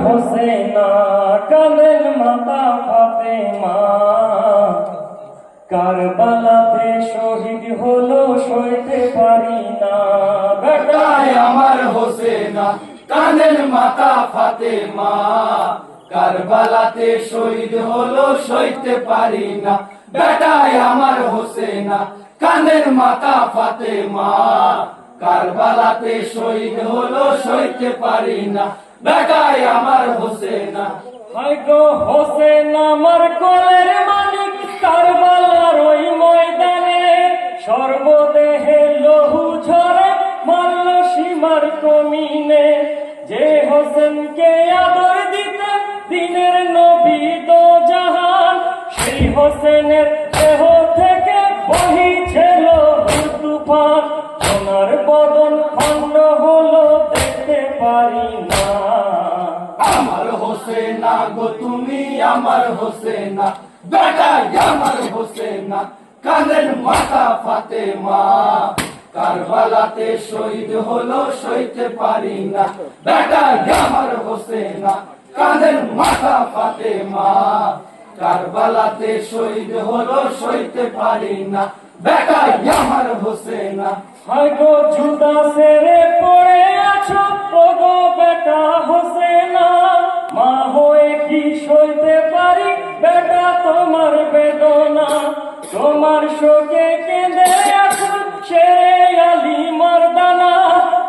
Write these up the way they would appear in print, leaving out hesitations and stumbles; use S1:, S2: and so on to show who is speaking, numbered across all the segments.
S1: হোসেনা কাঁদেন মাতা ফাতেমা, কারবালাতে শহীদ হলো সইতে পারি না।
S2: বেটায় আমার হোসেনা কাঁদেন মাতা ফাতেমা, কারবালাতে শহীদ হলো সইতে পারি না। বেটায় আমার হোসেনা কাঁদেন মাতা ফাতেমা, কারবালাতে শহীদ হলো সইতে পারি না। বেটায় আমার হোসেনা।
S1: হায় গো হোসেন আমার কোলের মানিক, কারবালার ওই ময়দানে সর্বদেহে লহু ঝরে মারল সীমার কমিনে। যে হোসেনকে আদর দিতে দিনের নবী দো জাহান, সেই হোসেনের দেহ থেকে বহিছিল তুফান। সোনার বদন খণ্ড হলো দেখতে পারি না।
S2: আমার হোসেনা গো তুমি আমার হোসেনা, বেটায় আমার হোসেনা কাঁদেন মাতা ফাতেমা, কারবালাতে শহীদ হলো সইতে পারি না। বেটায় আমার হোসেনা কাঁদেন মাতা ফাতেমা, কারবালাতে শহীদ হলো সইতে পারি না। বেটায় আমার হোসেনা।
S1: হায় গো জুদা সেরে পড়ে আছো ওগো বেটা হোসেনা, মা হয়ে কি সইতে পারি বেটা তোমার বেদনা। তোমার শোকে কেঁদে আছো শেরে আলী মারদানা,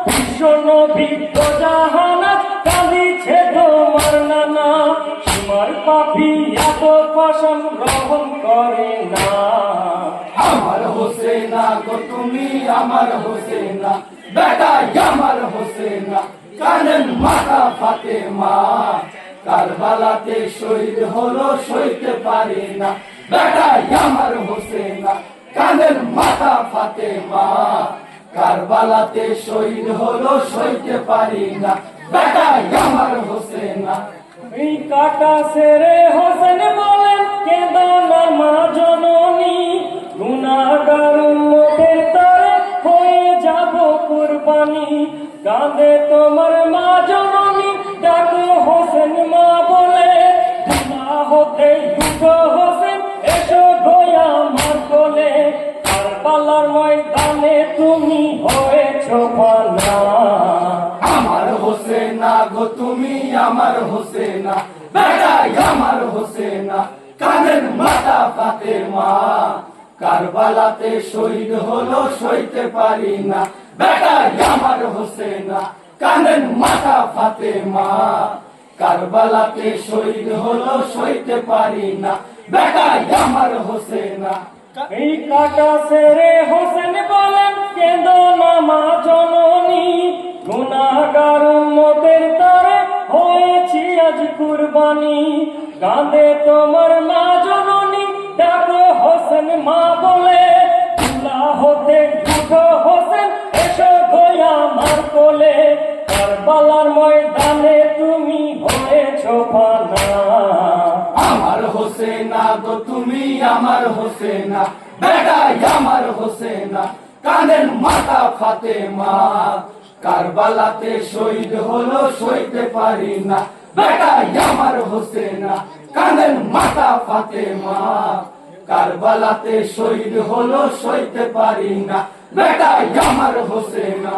S1: বিশ্ব নবী দো জাহানাত কাঁদিছে তোমার নানা। সীমার পাপী এত পাশান গ্রহণ করে না।
S2: আমার হোসেনা গো তুমি আমার হোসেনা, বেটায় আমার হোসেনা কাঁদেন মাতা ফাতেমা, কারবালাতে শহীদ হলো সইতে পারি না। বেটায় আমার হোসেনা কাঁদেন মাতা ফাতেমা, কারবালাতে শহীদ হলো সইতে পারি না। বেটায় আমার হোসেনা।
S1: এই কাটা সেরে হোসেন বলেন কেঁদো না মা জননী, গুনাহগার উম্মতের তরে হয়ে যাব কুরবানি। কাঁদে তোমার মা জননী ডাকো হোসেন মা বলে, গুনাহ হতে দুটো হোসেন এসো গোয়া আমার কোলে। কারবালার ময়দানে তুমি হয়েছো ফানা।
S2: আমার হোসেনা গো তুমি আমার হোসেনা, বেটায় আমার হোসেনা কাঁদেন মাতা ফাতেমা, কারবালাতে শহীদ হলো সইতে পারি না। বেটায় আমার হোসেনা কাঁদেন মাতা ফাতেমা, কারবালাতে শহীদ হলো সইতে পারি না। বেটায় আমার হোসেনা।
S1: এই কাটা সেরে হোসেন বলেন কেঁদো না মা জননী, গুনাহগার উম্মতের তরে হয়েছি আজ কুরবানি। কাঁদে তোমার মা জননী ডাকো হোসেন মা বলে, তুলা হতে দুটো হোসেন এসো গোয়া আমার কোলে। কারবালার ময়দানে তুমি হয়েছো ফানা।
S2: আমার হোসেনা গো তুমি আমার হোসেনা, বেটায় আমার হোসেনা কাঁদেন মাতা ফাতেমা, কারবালাতে শহীদ হলো সইতে পারি না। বেটায় আমার হোসেনা কাঁদেন মাতা ফাতেমা, কারবালাতে শহীদ হলো সইতে পারি না। বেটায় আমার হোসেনা।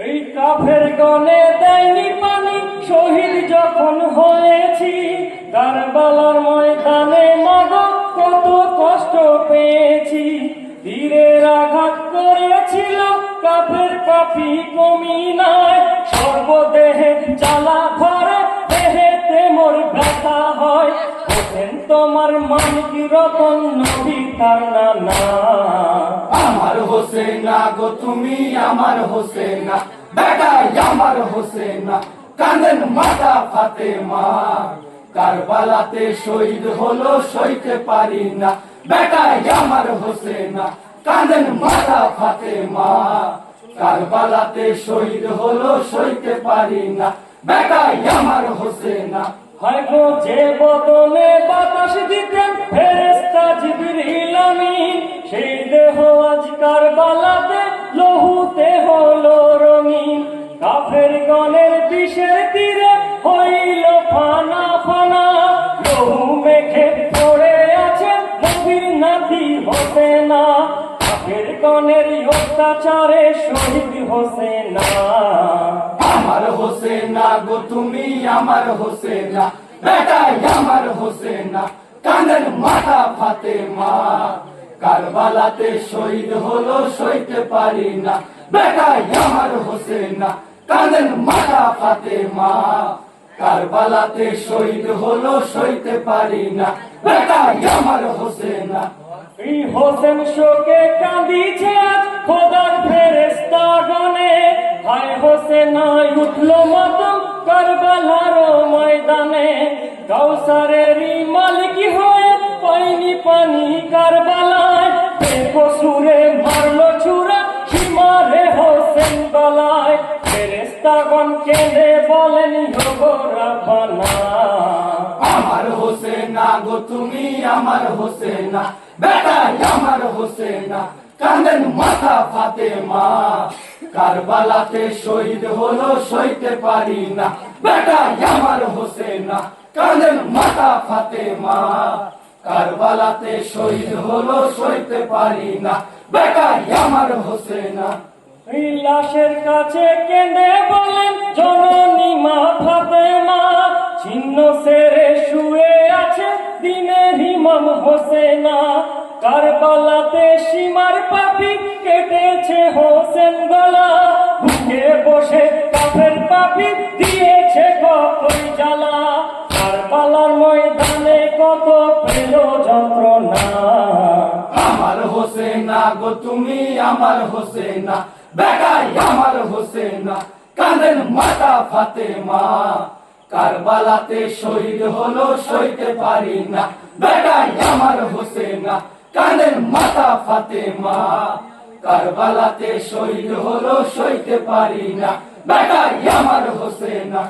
S1: এই কাফের গনে দেয়নি পানি শহীদ যখন হয়েছি, কারবালার ময়দানে মাগো কত কষ্ট পেয়েছি। তীরের আঘাত করেছিল কাফের পাপী কমিনায়, সর্বদেহে জ্বালা ধরে দেহেতে মোর ব্যথা হয়। হোসেন তোমার মানিক রতন নবী তার নানা।
S2: আমার হোসেনা গো তুমি আমার হোসেনা, বেটায় আমার হোসেনা কাঁদেন মাতা ফাতেমা, কারবালাতে শহীদ হলো সইতে পারি না। বেটায় আমার হোসেনা কাঁদেন মাতা ফাতেমা, কারবালাতে শহীদ হলো সইতে পারি না। বেটায় আমার হোসেনা।
S1: হায় গো যে বদনে বাতাস দিতেন ফেরেশতা জিবরিল আমিন, সেই দেহ আজ কারবালাতে লহুতে হলো রঙিন। কাফের গণের বিষের তীরে হইল লাশের কনের অত্যাচারে শহীদ হোসেনা।
S2: আমার হোসেনা গো তুমি আমার হোসেনা, বেটাই আমার হোসেনা, কাঁদেন মাতা ফাতেমা। কারবালাতে শহীদ হলো সইতে পারি না, বেটাই আমার হোসেনা, কাঁদেন মাতা ফাতেমা। কারবালাতে শহীদ হলো সইতে পারি না, বেটাই আমার হোসেনা।
S1: এই হোসেন শোকে কাঁদিছে আজ খোদার ফেরেশতা গণে, হায় হোসেনায় উঠলো মাতম কারবালার ময়দানে। কাউসারেরই মালিক হয়ে পাইনি পানি কারবালায়, বেকসুরে মারলো ছুরা সীমারে হোসেন গলায়। ফেরেশতাগণ কেঁদে বলেন ওগো রাব্বানা।
S2: আমার হোসেনা গো তুমি আমার হোসেনা, বেটাই আমার হোসেনা, কাঁদেন মাতা ফাতেমা। কারবালাতে শহীদ হলো সইতে পারি না, বেটাই আমার হোসেনা, কাঁদেন মাতা ফাতেমা। কারবালাতে শহীদ হলো সইতে পারি না, বেটাই আমার হোসেনা।
S1: এই লাশের কাছে কেঁদে বলেন জননী মা ফাতেমা, ছিন্ন সেরে শুয়ে আছে দিনের ইমাম হোসেনা। কারবালাতে সীমার পাপি কেটেছে হোসেন গলা, বুকে বসে কাফের পাপি দিয়েছে কতই জ্বালা। কারবালার ময়দানে কত পেল যন্ত্রণা।
S2: আমার হোসেনা গো তুমি আমার হোসেনা, বেটাই আমার হোসেনা, কাঁদেন মাতা ফাতেমা। কারবালাতে শহীদ হলো সইতে পারি না, বেটাই আমার হোসেনা, কাঁদেন মাতা ফাতেমা। কারবালাতে শহীদ হলো সইতে পারি না, বেটাই আমার হোসেনা।